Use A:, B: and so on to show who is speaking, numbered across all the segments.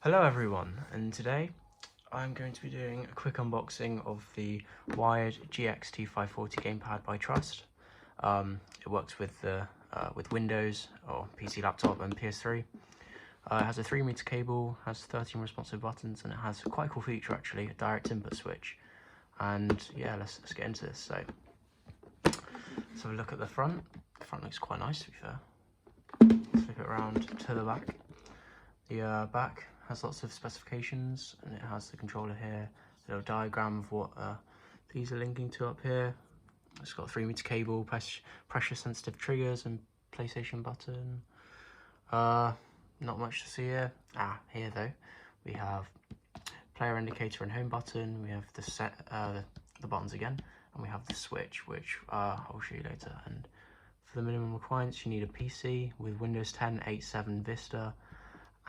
A: Hello everyone, and today I'm going to be doing a quick unboxing of the wired GXT540 Gamepad by Trust. It works with Windows or PC laptop and PS3. It has a 3-meter cable, has 13 responsive buttons, and it has quite a cool feature actually, a direct input switch. And yeah, let's get into this. So let's have a look at the front. The front looks quite nice to be fair. Flip it around to the back. The back has lots of specifications, and it has the controller here, a little diagram of what these are linking to up here. It's got a 3-meter cable, pressure sensitive triggers, and PlayStation button. Not much to see here. Here though, we have player indicator and home button. We have the buttons again, and we have the switch, which I'll show you later. And for the minimum requirements, you need a PC with Windows 10, 8.7 Vista,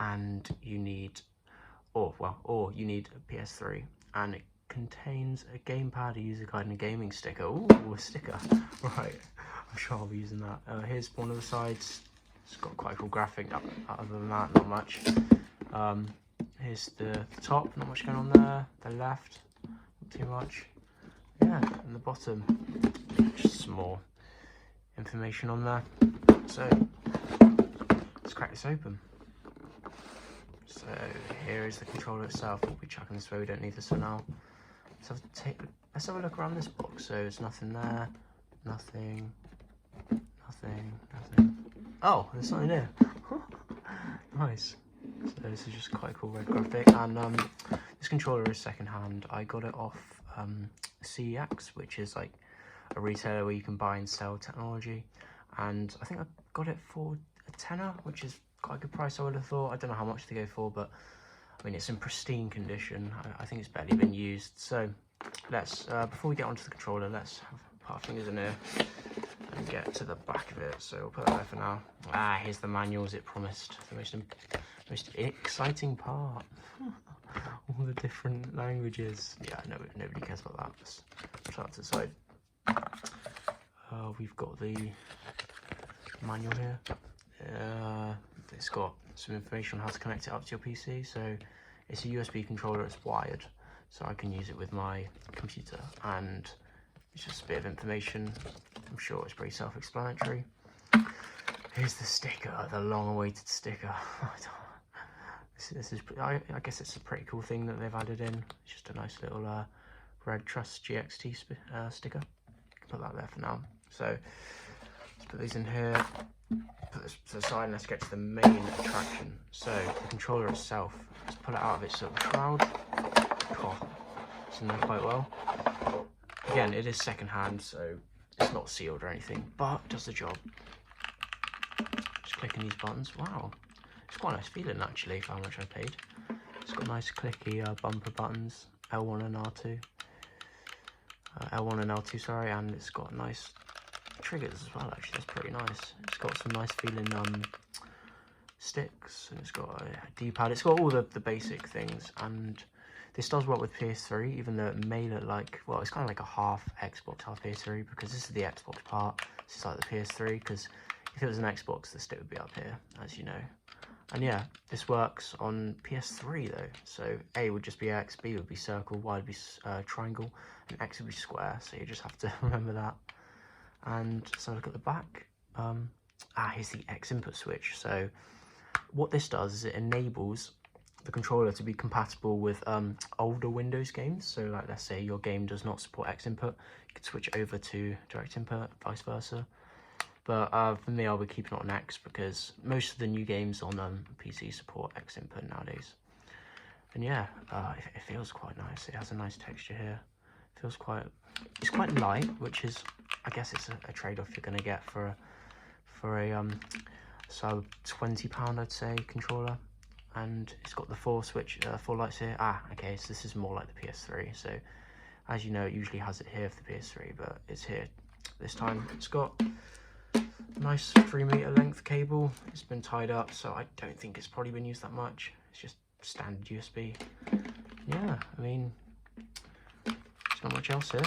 A: and you need, or you need a PS3, and it contains a gamepad, a user guide, and a gaming sticker. Ooh, a sticker. Right, I'm sure I'll be using that. Here's one of the sides. It's got quite a cool graphic. Other than that, not much. Here's the top. Not much going on there. The left, not too much. Yeah, and the bottom, just some more information on there. So let's crack this open. So here is the controller itself. We'll be chucking this away, we don't need this for now. Let's have a look around this box. So there's nothing there, nothing. Oh, there's something here. Nice. So this is just quite a cool red graphic, and this controller is second-hand. I got it off CEX, which is like a retailer where you can buy and sell technology, and I think I got it for a tenner, which is quite a good price, I would have thought. I don't know how much to go for, but I mean, it's in pristine condition. I think it's barely been used. So let's, before we get onto the controller, let's put our fingers in here and get to the back of it. So we'll put that there for now. Here's the manual as it promised. The most exciting part. All the different languages. Yeah, no, nobody cares about that. Let's put that to the side. We've got the manual here. It's got some information on how to connect it up to your PC. So it's a USB controller, it's wired, so I can use it with my computer, and it's just a bit of information. I'm sure it's pretty self-explanatory. Here's the sticker, the long-awaited sticker. I guess it's a pretty cool thing that they've added in. It's just a nice little red Trust GXT sticker. Put that there for now. So let's put these in here. Put this to the side, and let's get to the main attraction. So the controller itself, let's pull it out of its little shroud. It's in there quite well. Again, it is second hand, so it's not sealed or anything, but it does the job. Just clicking these buttons. Wow, it's quite a nice feeling actually for how much I paid. It's got nice clicky bumper buttons, L1 and R2. L1 and L2, sorry, and it's got nice triggers as well. Actually, that's pretty nice. It's got some nice feeling sticks, and it's got a D-pad. It's got all the basic things, and this does work with PS3, even though it may look like, well, it's kind of like a half Xbox, half PS3, because this is the Xbox part. This is like the PS3, because if it was an Xbox, the stick would be up here, as you know. And yeah, this works on PS3 though. So A would just be X, B would be circle, Y would be triangle, and X would be square. So you just have to remember that. And so look at the back. Here's the X input switch. So what this does is it enables the controller to be compatible with older Windows games. So like, let's say your game does not support X input, you could switch over to direct input, vice versa. But for me, I'll be keeping it on X, because most of the new games on PC support X input nowadays. And yeah, it feels quite nice. It has a nice texture here. It's quite light, which is, I guess it's a trade-off you're going to get for a so £20, I'd say, controller. And it's got the four lights here. Okay, so this is more like the PS3. So as you know, it usually has it here for the PS3, but it's here this time. It's got a nice 3-meter length cable. It's been tied up, so I don't think it's probably been used that much. It's just standard USB. Yeah, I mean, not much else here.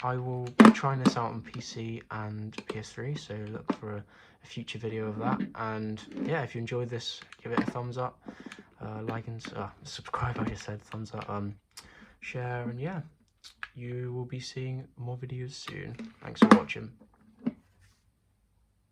A: I will be trying this out on PC and PS3, so look for a future video of that. And yeah, if you enjoyed this, give it a thumbs up. like and subscribe, I just said, thumbs up, share, and yeah, you will be seeing more videos soon. Thanks for watching.